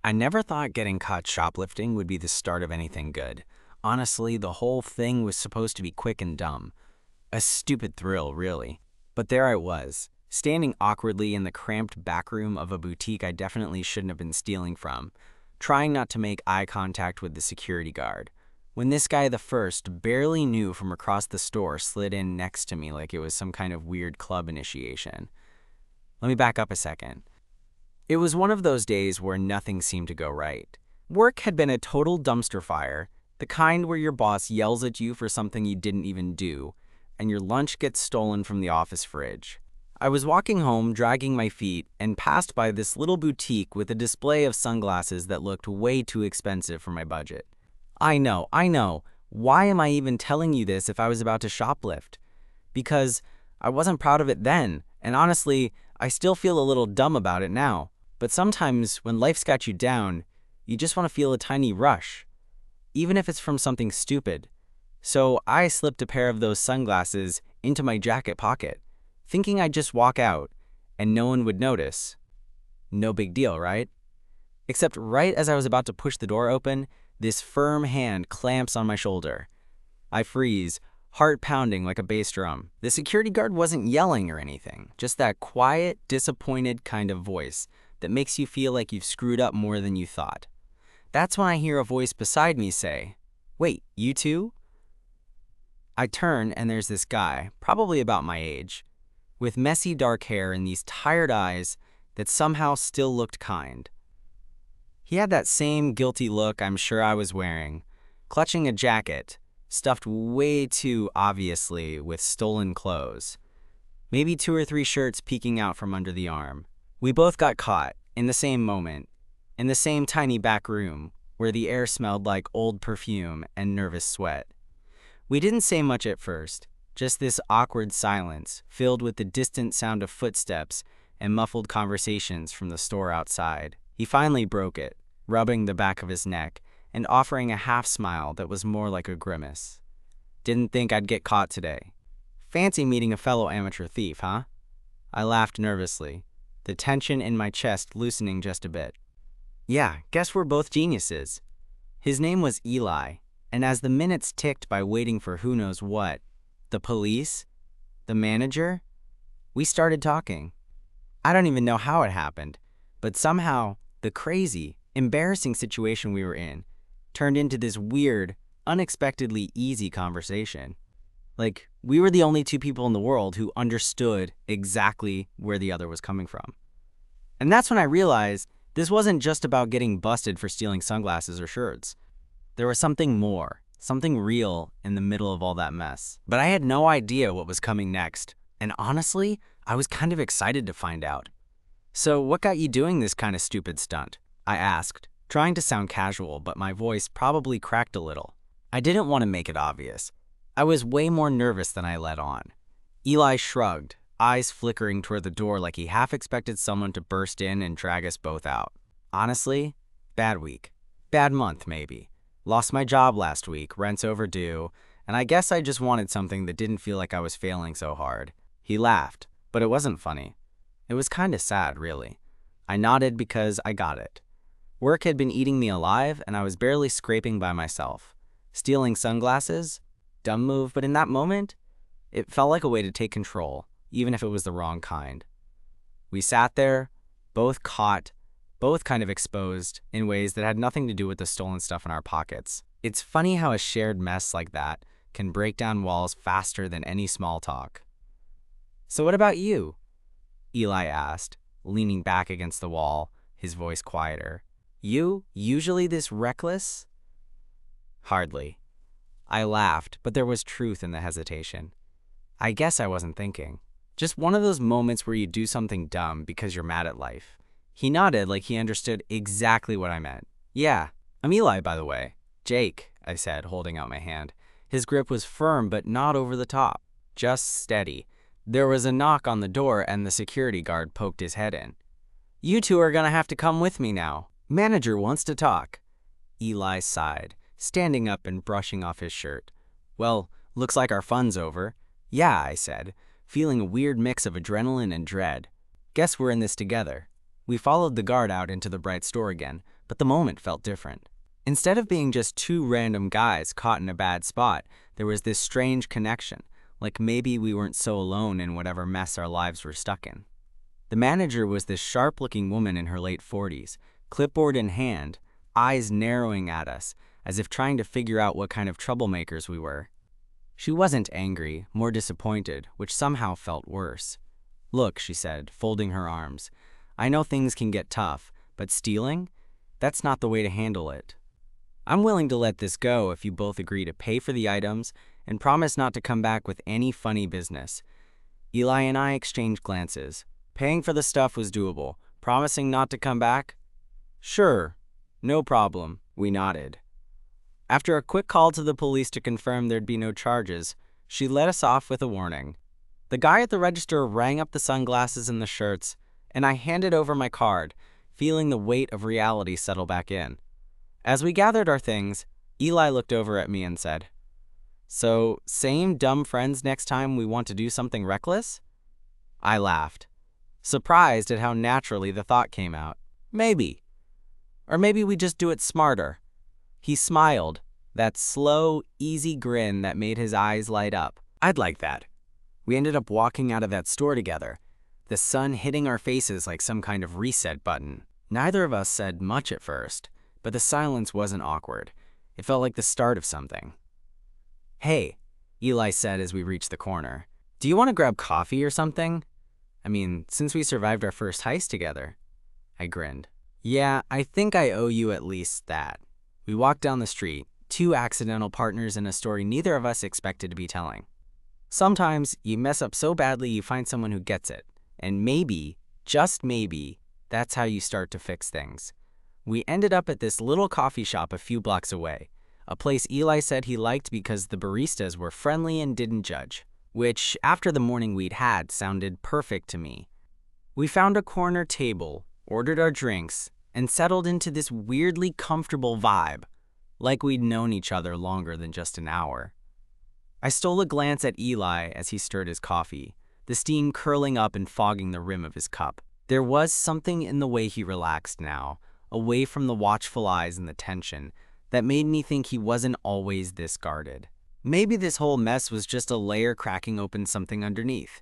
I never thought getting caught shoplifting would be the start of anything good. Honestly, the whole thing was supposed to be quick and dumb. A stupid thrill, really. But there I was, standing awkwardly in the cramped backroom of a boutique I definitely shouldn't have been stealing from, trying not to make eye contact with the security guard, when this guy, the first, barely knew from across the store, slid in next to me like it was some kind of weird club initiation. Let me back up a second. It was one of those days where nothing seemed to go right. Work had been a total dumpster fire, the kind where your boss yells at you for something you didn't even do, and your lunch gets stolen from the office fridge. I was walking home, dragging my feet, and passed by this little boutique with a display of sunglasses that looked way too expensive for my budget. I know. Why am I even telling you this if I was about to shoplift? Because I wasn't proud of it then, and honestly, I still feel a little dumb about it now. But sometimes, when life's got you down, you just want to feel a tiny rush, even if it's from something stupid. So I slipped a pair of those sunglasses into my jacket pocket, thinking I'd just walk out, and no one would notice. No big deal, right? Except right as I was about to push the door open, this firm hand clamps on my shoulder. I freeze, heart pounding like a bass drum. The security guard wasn't yelling or anything, just that quiet, disappointed kind of voice that makes you feel like you've screwed up more than you thought. That's when I hear a voice beside me say, "Wait, you too?" I turn and there's this guy, probably about my age, with messy dark hair and these tired eyes that somehow still looked kind. He had that same guilty look I'm sure I was wearing, clutching a jacket, stuffed way too obviously with stolen clothes. Maybe 2 or 3 shirts peeking out from under the arm. We both got caught, in the same moment, in the same tiny back room, where the air smelled like old perfume and nervous sweat. We didn't say much at first, just this awkward silence, filled with the distant sound of footsteps and muffled conversations from the store outside. He finally broke it, rubbing the back of his neck and offering a half-smile that was more like a grimace. "Didn't think I'd get caught today. Fancy meeting a fellow amateur thief, huh?" I laughed nervously, the tension in my chest loosening just a bit. "Yeah, guess we're both geniuses." His name was Eli, and as the minutes ticked by waiting for who knows what, the police, the manager, we started talking. I don't even know how it happened, but somehow the crazy, embarrassing situation we were in turned into this weird, unexpectedly easy conversation. Like, we were the only 2 people in the world who understood exactly where the other was coming from. And that's when I realized this wasn't just about getting busted for stealing sunglasses or shirts. There was something more, something real in the middle of all that mess. But I had no idea what was coming next, and honestly, I was kind of excited to find out. "So what got you doing this kind of stupid stunt?" I asked, trying to sound casual, but my voice probably cracked a little. I didn't want to make it obvious. I was way more nervous than I let on. Eli shrugged, eyes flickering toward the door like he half expected someone to burst in and drag us both out. "Honestly, bad week. Bad month, maybe. Lost my job last week, rent's overdue, and I guess I just wanted something that didn't feel like I was failing so hard." He laughed, but it wasn't funny. It was kind of sad, really. I nodded because I got it. Work had been eating me alive, and I was barely scraping by myself. Stealing sunglasses? Dumb move, but in that moment, it felt like a way to take control, even if it was the wrong kind. We sat there, both caught, both kind of exposed in ways that had nothing to do with the stolen stuff in our pockets. It's funny how a shared mess like that can break down walls faster than any small talk. "So what about you?" Eli asked, leaning back against the wall, his voice quieter. "You usually this reckless?" "Hardly." I laughed, but there was truth in the hesitation. I guess I wasn't thinking. Just one of those moments where you do something dumb because you're mad at life. He nodded like he understood exactly what I meant. "Yeah, I'm Eli, by the way." "Jake," I said, holding out my hand. His grip was firm but not over the top, just steady. There was a knock on the door and the security guard poked his head in. "You two are gonna have to come with me now. Manager wants to talk." Eli sighed, standing up and brushing off his shirt. "Well, looks like our fun's over." "Yeah," I said, feeling a weird mix of adrenaline and dread. "Guess we're in this together." We followed the guard out into the bright store again, but the moment felt different. Instead of being just two random guys caught in a bad spot, there was this strange connection, like maybe we weren't so alone in whatever mess our lives were stuck in. The manager was this sharp-looking woman in her late 40s, clipboard in hand, eyes narrowing at us, as if trying to figure out what kind of troublemakers we were. She wasn't angry, more disappointed, which somehow felt worse. "Look," she said, folding her arms, "I know things can get tough, but stealing? That's not the way to handle it. I'm willing to let this go if you both agree to pay for the items and promise not to come back with any funny business." Eli and I exchanged glances. Paying for the stuff was doable. Promising not to come back? Sure, no problem, we nodded. After a quick call to the police to confirm there'd be no charges, she let us off with a warning. The guy at the register rang up the sunglasses and the shirts, and I handed over my card, feeling the weight of reality settle back in. As we gathered our things, Eli looked over at me and said, "So, same dumb friends next time we want to do something reckless?" I laughed, surprised at how naturally the thought came out. Maybe. Or maybe we just do it smarter. He smiled, that slow, easy grin that made his eyes light up. I'd like that. We ended up walking out of that store together, the sun hitting our faces like some kind of reset button. Neither of us said much at first, but the silence wasn't awkward. It felt like the start of something. "Hey," Eli said as we reached the corner. "Do you want to grab coffee or something? I mean, since we survived our first heist together." I grinned. "Yeah, I think I owe you at least that." We walked down the street, two accidental partners in a story neither of us expected to be telling. Sometimes you mess up so badly you find someone who gets it, and maybe, just maybe, that's how you start to fix things. We ended up at this little coffee shop a few blocks away, a place Eli said he liked because the baristas were friendly and didn't judge, which, after the morning we'd had, sounded perfect to me. We found a corner table, ordered our drinks, and settled into this weirdly comfortable vibe, like we'd known each other longer than just an hour. I stole a glance at Eli as he stirred his coffee, the steam curling up and fogging the rim of his cup. There was something in the way he relaxed now, away from the watchful eyes and the tension, that made me think he wasn't always this guarded. Maybe this whole mess was just a layer cracking open something underneath.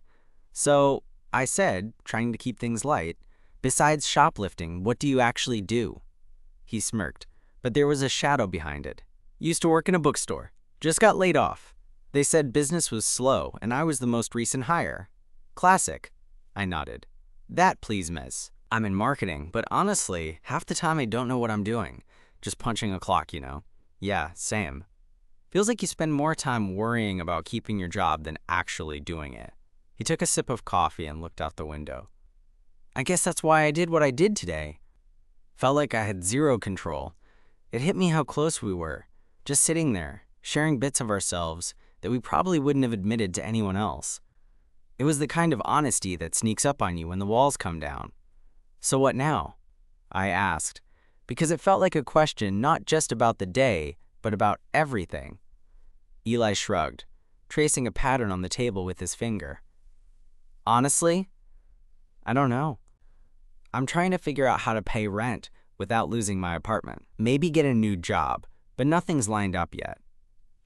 So, I said, trying to keep things light, "Besides shoplifting, what do you actually do?" He smirked, but there was a shadow behind it. "Used to work in a bookstore. Just got laid off. They said business was slow, and I was the most recent hire." "Classic," I nodded. "That, please, miss. I'm in marketing, but honestly, half the time I don't know what I'm doing. Just punching a clock, you know." "Yeah, same. Feels like you spend more time worrying about keeping your job than actually doing it." He took a sip of coffee and looked out the window. "I guess that's why I did what I did today. Felt like I had zero control. It hit me how close we were, just sitting there, sharing bits of ourselves that we probably wouldn't have admitted to anyone else. It was the kind of honesty that sneaks up on you when the walls come down." "So what now?" I asked, because it felt like a question not just about the day, but about everything. Eli shrugged, tracing a pattern on the table with his finger. "Honestly, I don't know. I'm trying to figure out how to pay rent without losing my apartment. Maybe get a new job, but nothing's lined up yet."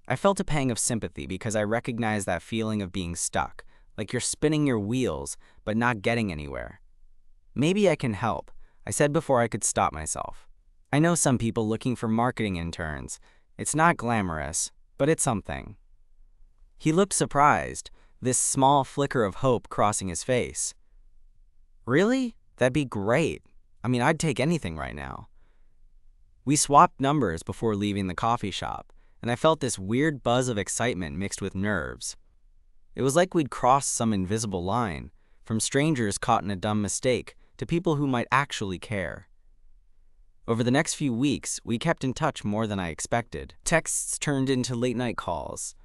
I felt a pang of sympathy because I recognized that feeling of being stuck, like you're spinning your wheels, but not getting anywhere. "Maybe I can help," I said before I could stop myself. "I know some people looking for marketing interns. It's not glamorous, but it's something." He looked surprised, this small flicker of hope crossing his face. "Really? That'd be great. I mean, I'd take anything right now." We swapped numbers before leaving the coffee shop, and I felt this weird buzz of excitement mixed with nerves. It was like we'd crossed some invisible line, from strangers caught in a dumb mistake to people who might actually care. Over the next few weeks, we kept in touch more than I expected. Texts turned into late-night calls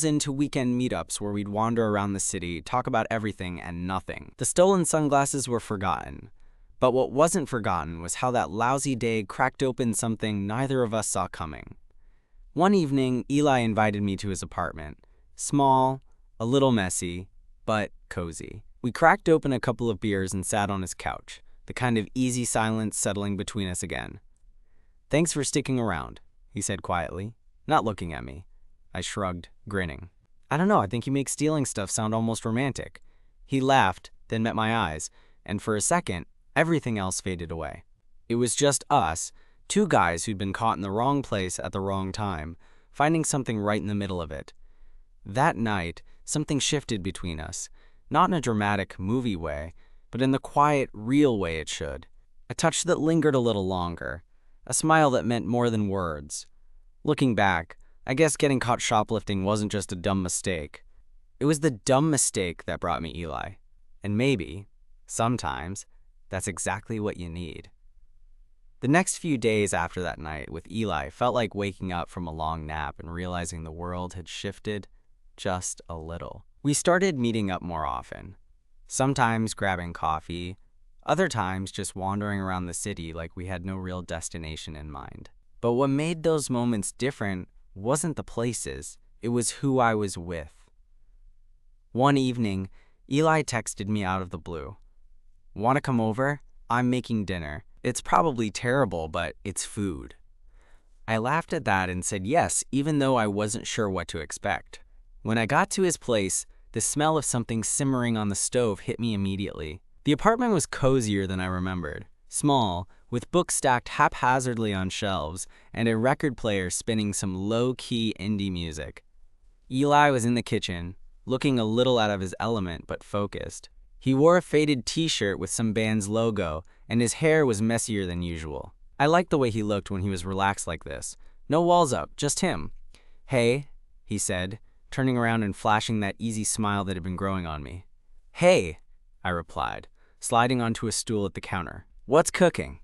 into weekend meetups where we'd wander around the city, talk about everything and nothing. The stolen sunglasses were forgotten, but what wasn't forgotten was how that lousy day cracked open something neither of us saw coming. One evening, Eli invited me to his apartment. Small, a little messy, but cozy. We cracked open a couple of beers and sat on his couch, the kind of easy silence settling between us again. "Thanks for sticking around," he said quietly, not looking at me. I shrugged, grinning. "I don't know, I think you make stealing stuff sound almost romantic." He laughed, then met my eyes, and for a second, everything else faded away. It was just us, two guys who'd been caught in the wrong place at the wrong time, finding something right in the middle of it. That night, something shifted between us, not in a dramatic movie way, but in the quiet, real way it should. A touch that lingered a little longer, a smile that meant more than words. Looking back, I guess getting caught shoplifting wasn't just a dumb mistake. It was the dumb mistake that brought me Eli. And maybe, sometimes, that's exactly what you need. The next few days after that night with Eli felt like waking up from a long nap and realizing the world had shifted just a little. We started meeting up more often, sometimes grabbing coffee, other times just wandering around the city like we had no real destination in mind. But what made those moments different wasn't the places, it was who I was with. One evening, Eli texted me out of the blue. "Want to come over? I'm making dinner. It's probably terrible, but it's food." I laughed at that and said yes, even though I wasn't sure what to expect. When I got to his place, the smell of something simmering on the stove hit me immediately. The apartment was cozier than I remembered. Small, with books stacked haphazardly on shelves, and a record player spinning some low-key indie music. Eli was in the kitchen, looking a little out of his element but focused. He wore a faded t-shirt with some band's logo, and his hair was messier than usual. I liked the way he looked when he was relaxed like this. No walls up, just him. "Hey," he said, turning around and flashing that easy smile that had been growing on me. "Hey," I replied, sliding onto a stool at the counter. "What's cooking?"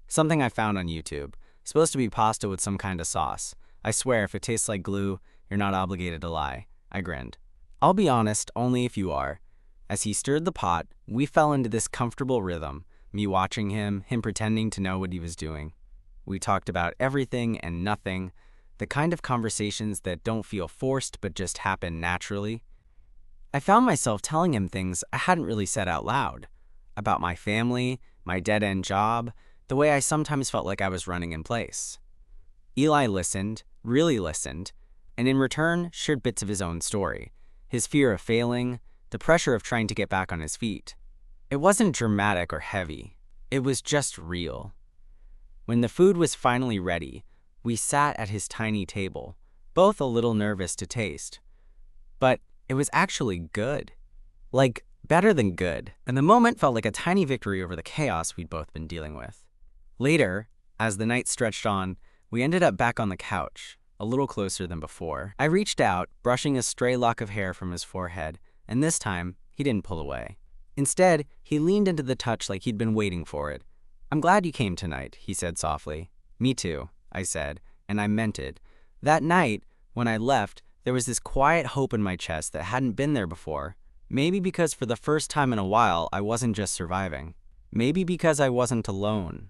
"Something I found on YouTube. Supposed to be pasta with some kind of sauce. I swear, if it tastes like glue, you're not obligated to lie." I grinned. "I'll be honest, only if you are." As he stirred the pot, we fell into this comfortable rhythm, me watching him pretending to know what he was doing. We talked about everything and nothing, the kind of conversations that don't feel forced but just happen naturally. I found myself telling him things I hadn't really said out loud, about my family, my dead-end job, the way I sometimes felt like I was running in place. Eli listened, really listened, and in return shared bits of his own story, his fear of failing, the pressure of trying to get back on his feet. It wasn't dramatic or heavy. It was just real. When the food was finally ready, we sat at his tiny table, both a little nervous to taste. But it was actually good. Like, better than good. And the moment felt like a tiny victory over the chaos we'd both been dealing with. Later, as the night stretched on, we ended up back on the couch, a little closer than before. I reached out, brushing a stray lock of hair from his forehead, and this time, he didn't pull away. Instead, he leaned into the touch like he'd been waiting for it. "I'm glad you came tonight," he said softly. "Me too," I said, and I meant it. That night, when I left, there was this quiet hope in my chest that hadn't been there before. Maybe because for the first time in a while, I wasn't just surviving. Maybe because I wasn't alone.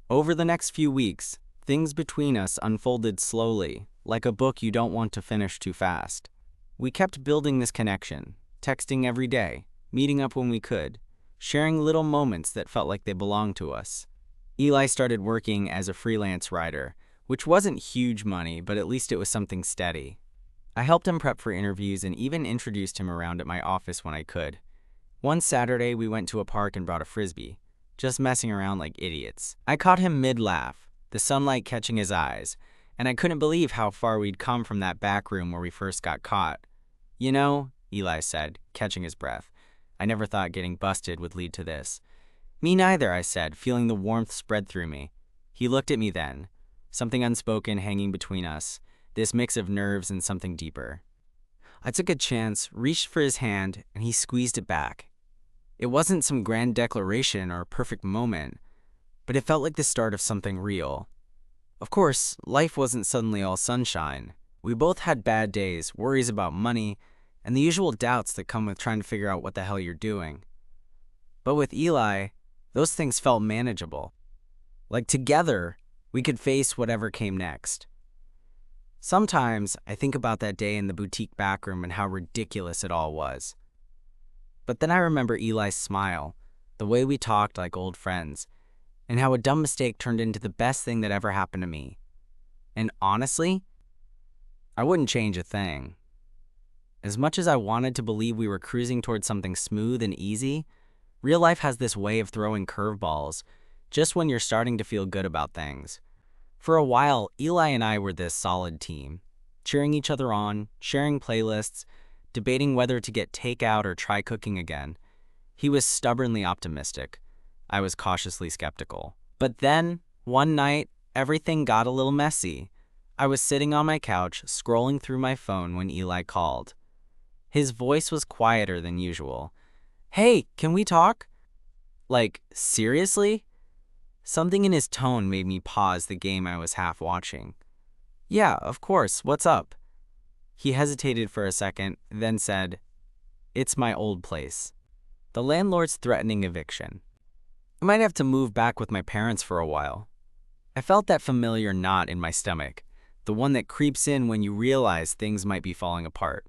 Over the next few weeks, things between us unfolded slowly, like a book you don't want to finish too fast. We kept building this connection, texting every day, meeting up when we could, sharing little moments that felt like they belonged to us. Eli started working as a freelance writer, which wasn't huge money, but at least it was something steady. I helped him prep for interviews and even introduced him around at my office when I could. One Saturday, we went to a park and brought a frisbee, just messing around like idiots. I caught him mid-laugh, the sunlight catching his eyes, and I couldn't believe how far we'd come from that back room where we first got caught. "You know," Eli said, catching his breath, "I never thought getting busted would lead to this." "Me neither," I said, feeling the warmth spread through me. He looked at me then, something unspoken hanging between us, this mix of nerves and something deeper. I took a chance, reached for his hand, and he squeezed it back. It wasn't some grand declaration or perfect moment, but it felt like the start of something real. Of course, life wasn't suddenly all sunshine. We both had bad days, worries about money, and the usual doubts that come with trying to figure out what the hell you're doing. But with Eli, those things felt manageable. Like together, we could face whatever came next. Sometimes I think about that day in the boutique backroom and how ridiculous it all was. But then I remember Eli's smile, the way we talked like old friends, and how a dumb mistake turned into the best thing that ever happened to me. And honestly, I wouldn't change a thing. As much as I wanted to believe we were cruising towards something smooth and easy, real life has this way of throwing curveballs just when you're starting to feel good about things. For a while, Eli and I were this solid team, cheering each other on, sharing playlists, debating whether to get takeout or try cooking again. He was stubbornly optimistic. I was cautiously skeptical. But then, one night, everything got a little messy. I was sitting on my couch, scrolling through my phone when Eli called. His voice was quieter than usual. "Hey, can we talk?" Like, seriously? Something in his tone made me pause the game I was half watching. "Yeah, of course, what's up?" He hesitated for a second, then said, "It's my old place. The landlord's threatening eviction. I might have to move back with my parents for a while." I felt that familiar knot in my stomach, the one that creeps in when you realize things might be falling apart.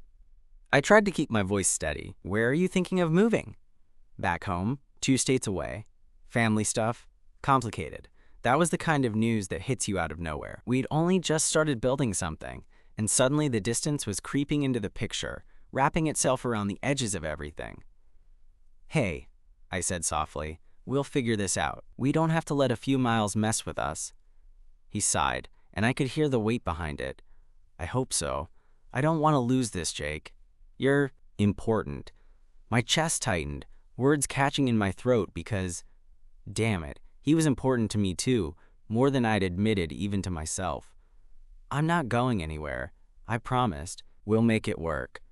I tried to keep my voice steady. "Where are you thinking of moving?" "Back home, 2 states away. Family stuff. Complicated." That was the kind of news that hits you out of nowhere. We'd only just started building something, and suddenly the distance was creeping into the picture, wrapping itself around the edges of everything. "Hey," I said softly, "we'll figure this out. We don't have to let a few miles mess with us." He sighed, and I could hear the weight behind it. "I hope so. I don't want to lose this, Jake. You're important." My chest tightened, words catching in my throat because, damn it, he was important to me too, more than I'd admitted even to myself. "I'm not going anywhere. I promised. We'll make it work."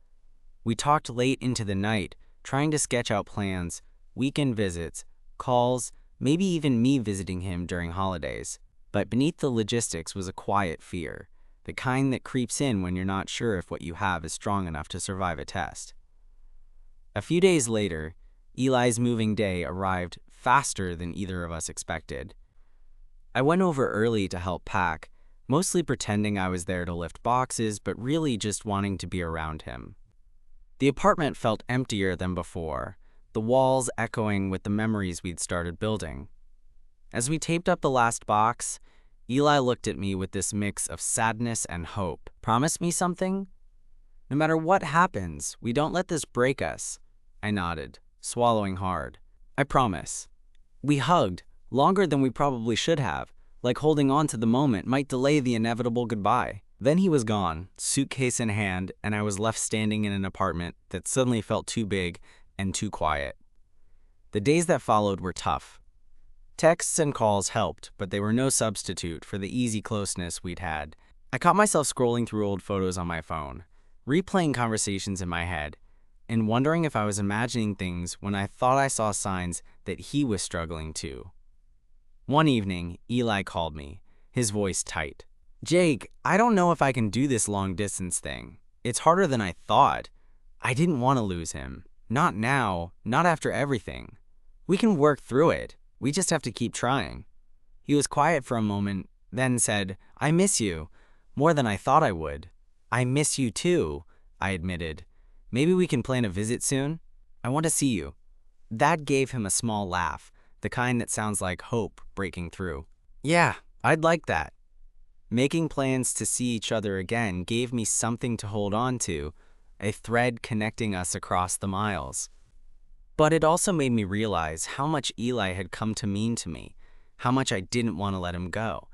We talked late into the night, trying to sketch out plans, weekend visits, calls, maybe even me visiting him during holidays. But beneath the logistics was a quiet fear, the kind that creeps in when you're not sure if what you have is strong enough to survive a test. A few days later, Eli's moving day arrived faster than either of us expected. I went over early to help pack, mostly pretending I was there to lift boxes, but really just wanting to be around him. The apartment felt emptier than before, the walls echoing with the memories we'd started building. As we taped up the last box, Eli looked at me with this mix of sadness and hope. "Promise me something? No matter what happens, we don't let this break us." I nodded, swallowing hard. "I promise." We hugged, longer than we probably should have, like holding on to the moment might delay the inevitable goodbye. Then he was gone, suitcase in hand, and I was left standing in an apartment that suddenly felt too big and too quiet. The days that followed were tough. Texts and calls helped, but they were no substitute for the easy closeness we'd had. I caught myself scrolling through old photos on my phone, replaying conversations in my head, and wondering if I was imagining things when I thought I saw signs that he was struggling too. One evening, Eli called me, his voice tight. "Jake, I don't know if I can do this long-distance thing. It's harder than I thought." I didn't want to lose him. Not now, not after everything. "We can work through it. We just have to keep trying." He was quiet for a moment, then said, "I miss you, more than I thought I would." "I miss you too," I admitted. "Maybe we can plan a visit soon? I want to see you." That gave him a small laugh, the kind that sounds like hope breaking through. "Yeah, I'd like that." Making plans to see each other again gave me something to hold on to, a thread connecting us across the miles. But it also made me realize how much Eli had come to mean to me, how much I didn't want to let him go.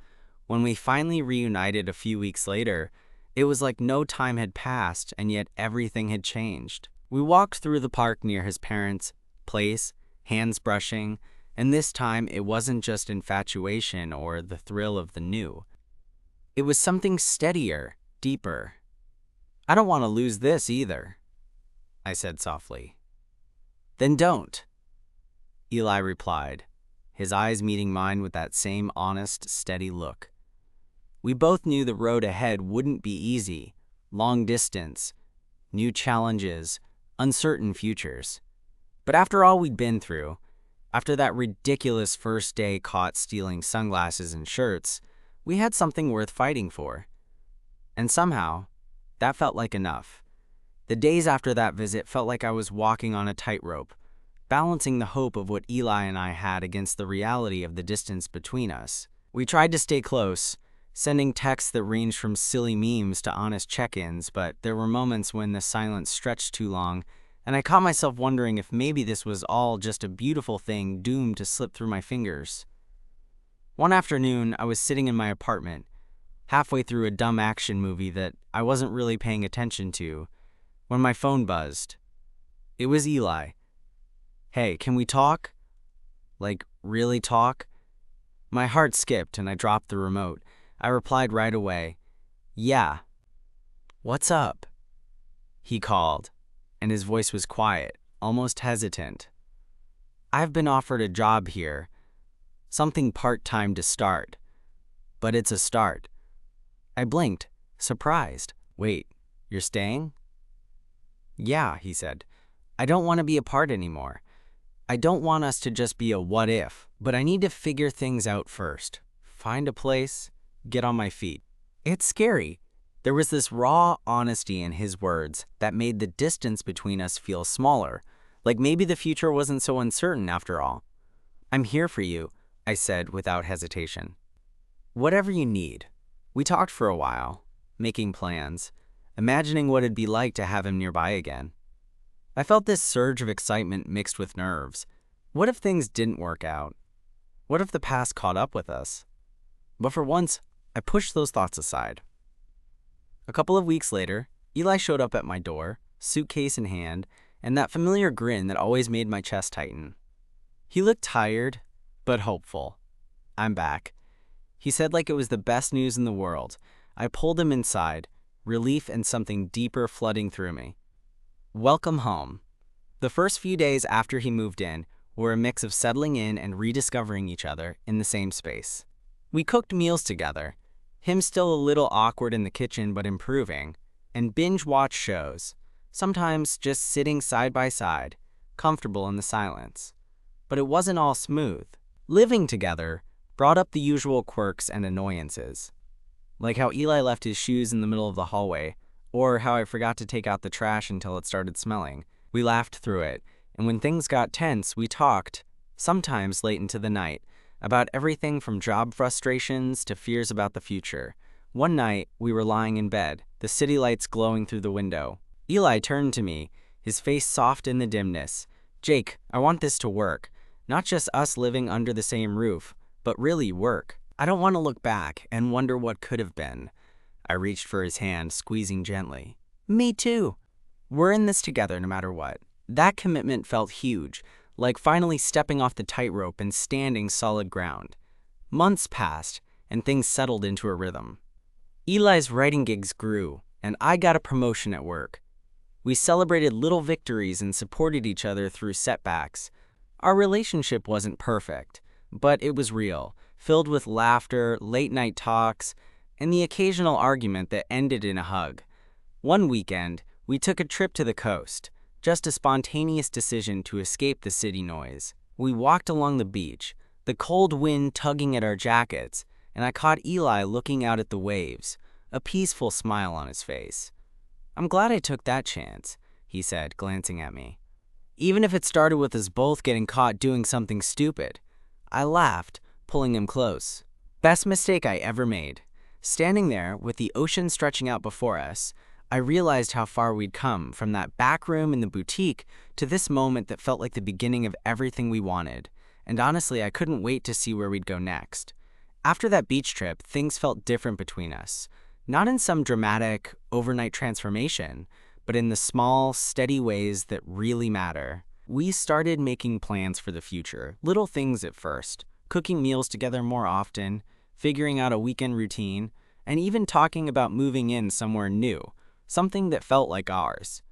When we finally reunited a few weeks later, it was like no time had passed, and yet everything had changed. We walked through the park near his parents' place, hands brushing, and this time it wasn't just infatuation or the thrill of the new. It was something steadier, deeper. "I don't want to lose this either," I said softly. "Then don't," Eli replied, his eyes meeting mine with that same honest, steady look. We both knew the road ahead wouldn't be easy, long distance, new challenges, uncertain futures. But after all we'd been through, after that ridiculous first day caught stealing sunglasses and shirts, we had something worth fighting for. And somehow, that felt like enough. The days after that visit felt like I was walking on a tightrope, balancing the hope of what Eli and I had against the reality of the distance between us. We tried to stay close, sending texts that ranged from silly memes to honest check-ins, but there were moments when the silence stretched too long, and I caught myself wondering if maybe this was all just a beautiful thing doomed to slip through my fingers. One afternoon, I was sitting in my apartment, halfway through a dumb action movie that I wasn't really paying attention to, when my phone buzzed. It was Eli. "Hey, can we talk?" Like, really talk? My heart skipped and I dropped the remote. I replied right away, "Yeah." "What's up?" he called, and his voice was quiet, almost hesitant. "I've been offered a job here, something part-time to start, but it's a start." I blinked, surprised. "Wait, you're staying?" "Yeah," he said. "I don't want to be apart anymore. I don't want us to just be a what if, but I need to figure things out first. Find a place, get on my feet." It's scary. There was this raw honesty in his words that made the distance between us feel smaller, like maybe the future wasn't so uncertain after all. "I'm here for you," I said without hesitation. "Whatever you need." We talked for a while, making plans, imagining what it'd be like to have him nearby again. I felt this surge of excitement mixed with nerves. What if things didn't work out? What if the past caught up with us? But for once, I pushed those thoughts aside. A couple of weeks later, Eli showed up at my door, suitcase in hand, and that familiar grin that always made my chest tighten. He looked tired, but hopeful. "I'm back," he said like it was the best news in the world. I pulled him inside, relief and something deeper flooding through me. Welcome home. The first few days after he moved in were a mix of settling in and rediscovering each other in the same space. We cooked meals together, him still a little awkward in the kitchen but improving, and binge-watched shows, sometimes just sitting side by side, comfortable in the silence. But it wasn't all smooth. Living together brought up the usual quirks and annoyances, like how Eli left his shoes in the middle of the hallway, or how I forgot to take out the trash until it started smelling. We laughed through it, and when things got tense, we talked, sometimes late into the night, about everything from job frustrations to fears about the future. One night, we were lying in bed, the city lights glowing through the window. Eli turned to me, his face soft in the dimness. "Jake, I want this to work. Not just us living under the same roof, but really work. I don't want to look back and wonder what could have been." I reached for his hand, squeezing gently. "Me too. We're in this together no matter what." That commitment felt huge, like finally stepping off the tightrope and standing solid ground. Months passed, and things settled into a rhythm. Eli's writing gigs grew, and I got a promotion at work. We celebrated little victories and supported each other through setbacks. Our relationship wasn't perfect, but it was real, filled with laughter, late-night talks, and the occasional argument that ended in a hug. One weekend, we took a trip to the coast, just a spontaneous decision to escape the city noise. We walked along the beach, the cold wind tugging at our jackets, and I caught Eli looking out at the waves, a peaceful smile on his face. "I'm glad I took that chance," he said, glancing at me. "Even if it started with us both getting caught doing something stupid." I laughed, pulling him close. Best mistake I ever made. Standing there, with the ocean stretching out before us, I realized how far we'd come from that back room in the boutique to this moment that felt like the beginning of everything we wanted. And honestly, I couldn't wait to see where we'd go next. After that beach trip, things felt different between us. Not in some dramatic, overnight transformation, but in the small, steady ways that really matter. We started making plans for the future, little things at first, cooking meals together more often, figuring out a weekend routine, and even talking about moving in somewhere new, something that felt like ours.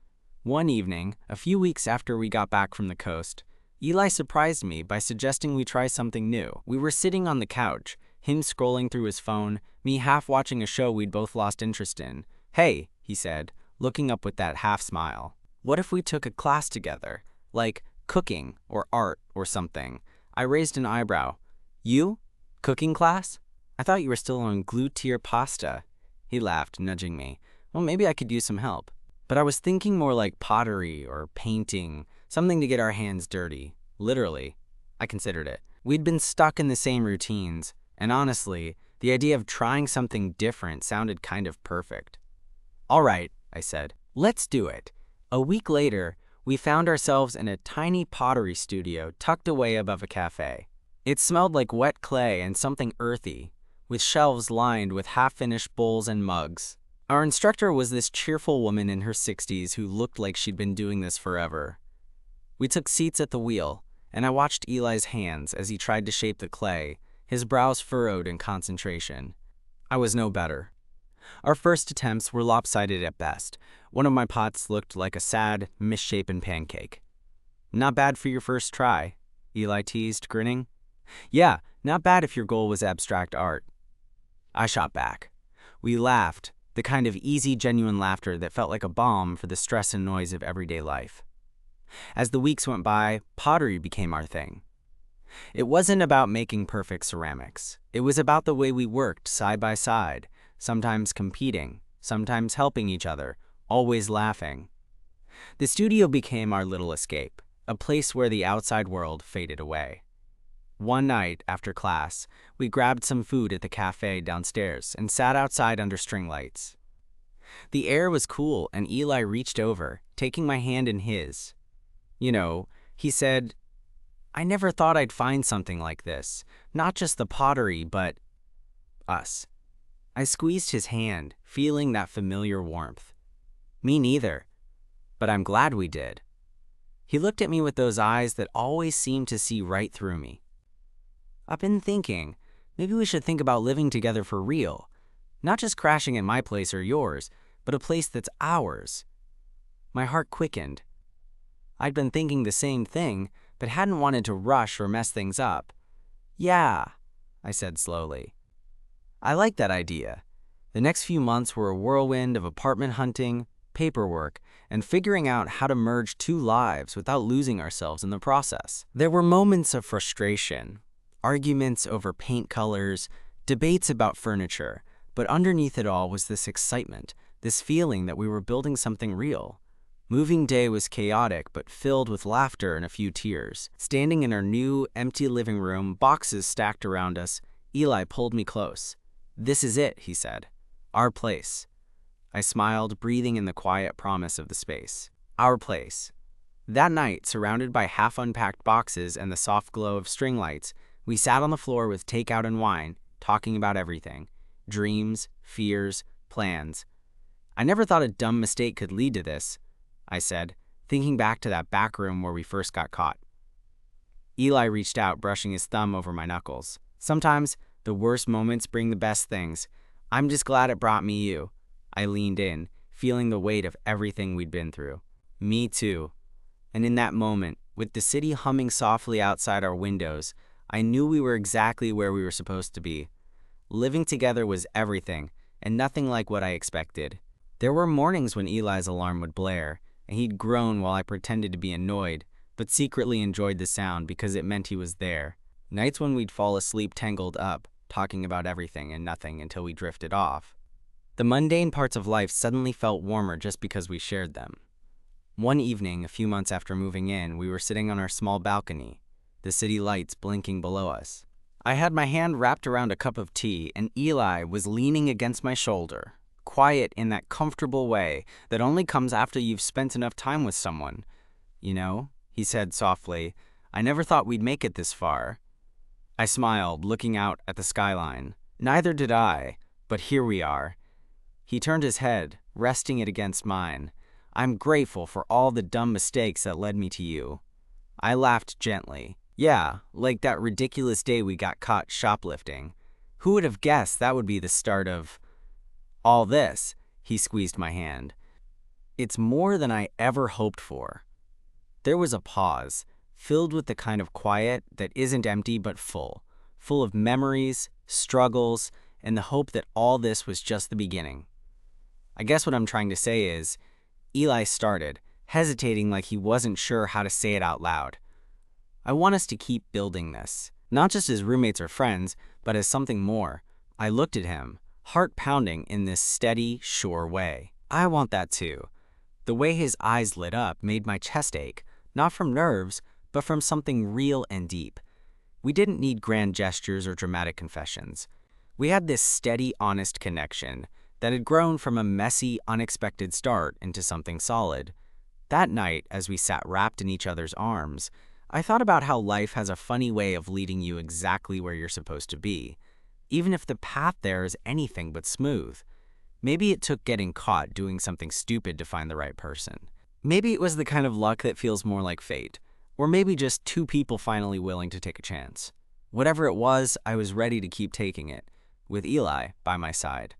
One evening, a few weeks after we got back from the coast, Eli surprised me by suggesting we try something new. We were sitting on the couch, him scrolling through his phone, me half watching a show we'd both lost interest in. "Hey," he said, looking up with that half smile. "What if we took a class together? Like cooking or art or something?" I raised an eyebrow. "You? Cooking class? I thought you were still on glued to your pasta." He laughed, nudging me. "Well, maybe I could use some help." But I was thinking more like pottery or painting, Something to get our hands dirty. Literally. I considered it. We'd been stuck in the same routines, and honestly, the idea of trying something different sounded kind of perfect. "All right," I said, "let's do it." A week later, we found ourselves in a tiny pottery studio tucked away above a cafe. It smelled like wet clay and something earthy, with shelves lined with half-finished bowls and mugs. Our instructor was this cheerful woman in her 60s who looked like she'd been doing this forever. We took seats at the wheel, and I watched Eli's hands as he tried to shape the clay, his brows furrowed in concentration. I was no better. Our first attempts were lopsided at best. One of my pots looked like a sad, misshapen pancake. "Not bad for your first try," Eli teased, grinning. "Yeah, not bad if your goal was abstract art." I shot back. We laughed, the kind of easy, genuine laughter that felt like a balm for the stress and noise of everyday life. As the weeks went by, pottery became our thing. It wasn't about making perfect ceramics. It was about the way we worked side by side, sometimes competing, sometimes helping each other, always laughing. The studio became our little escape, a place where the outside world faded away. One night, after class, we grabbed some food at the cafe downstairs and sat outside under string lights. The air was cool, and Eli reached over, taking my hand in his. "You know," he said, "I never thought I'd find something like this. Not just the pottery, but us." I squeezed his hand, feeling that familiar warmth. "Me neither, but I'm glad we did." He looked at me with those eyes that always seemed to see right through me. "I've been thinking, maybe we should think about living together for real. Not just crashing at my place or yours, but a place that's ours." My heart quickened. I'd been thinking the same thing, but hadn't wanted to rush or mess things up. "Yeah," I said slowly. I like that idea. The next few months were a whirlwind of apartment hunting, paperwork, and figuring out how to merge two lives without losing ourselves in the process. There were moments of frustration, arguments over paint colors, debates about furniture, but underneath it all was this excitement, this feeling that we were building something real. Moving day was chaotic, but filled with laughter and a few tears. Standing in our new, empty living room, boxes stacked around us, Eli pulled me close. "This is it," he said. "Our place." I smiled, breathing in the quiet promise of the space. Our place. That night, surrounded by half-unpacked boxes and the soft glow of string lights, we sat on the floor with takeout and wine, talking about everything. Dreams, fears, plans. "I never thought a dumb mistake could lead to this," I said, thinking back to that backroom where we first got caught. Eli reached out, brushing his thumb over my knuckles. "Sometimes the worst moments bring the best things. I'm just glad it brought me you." I leaned in, feeling the weight of everything we'd been through. "Me too." And in that moment, with the city humming softly outside our windows, I knew we were exactly where we were supposed to be. Living together was everything, and nothing like what I expected. There were mornings when Eli's alarm would blare, and he'd groan while I pretended to be annoyed, but secretly enjoyed the sound because it meant he was there. Nights when we'd fall asleep tangled up, talking about everything and nothing until we drifted off. The mundane parts of life suddenly felt warmer just because we shared them. One evening, a few months after moving in, we were sitting on our small balcony, the city lights blinking below us. I had my hand wrapped around a cup of tea, and Eli was leaning against my shoulder, quiet in that comfortable way that only comes after you've spent enough time with someone. "You know," he said softly, "I never thought we'd make it this far." I smiled, looking out at the skyline. "Neither did I, but here we are." He turned his head, resting it against mine. "I'm grateful for all the dumb mistakes that led me to you." I laughed gently. "Yeah, like that ridiculous day we got caught shoplifting. Who would have guessed that would be the start of all this?" He squeezed my hand. "It's more than I ever hoped for." There was a pause, filled with the kind of quiet that isn't empty but full of memories, struggles, and the hope that all this was just the beginning. I guess what I'm trying to say is, Eli started, hesitating like he wasn't sure how to say it out loud. "I want us to keep building this, not just as roommates or friends, but as something more." I looked at him, heart pounding in this steady, sure way. "I want that too." The way his eyes lit up made my chest ache, Not from nerves, but from something real and deep. We didn't need grand gestures or dramatic confessions. We had this steady, honest connection that had grown from a messy, unexpected start into something solid. That night, as we sat wrapped in each other's arms, I thought about how life has a funny way of leading you exactly where you're supposed to be, even if the path there is anything but smooth. Maybe it took getting caught doing something stupid to find the right person. Maybe it was the kind of luck that feels more like fate, or maybe just two people finally willing to take a chance. Whatever it was, I was ready to keep taking it, with Eli by my side.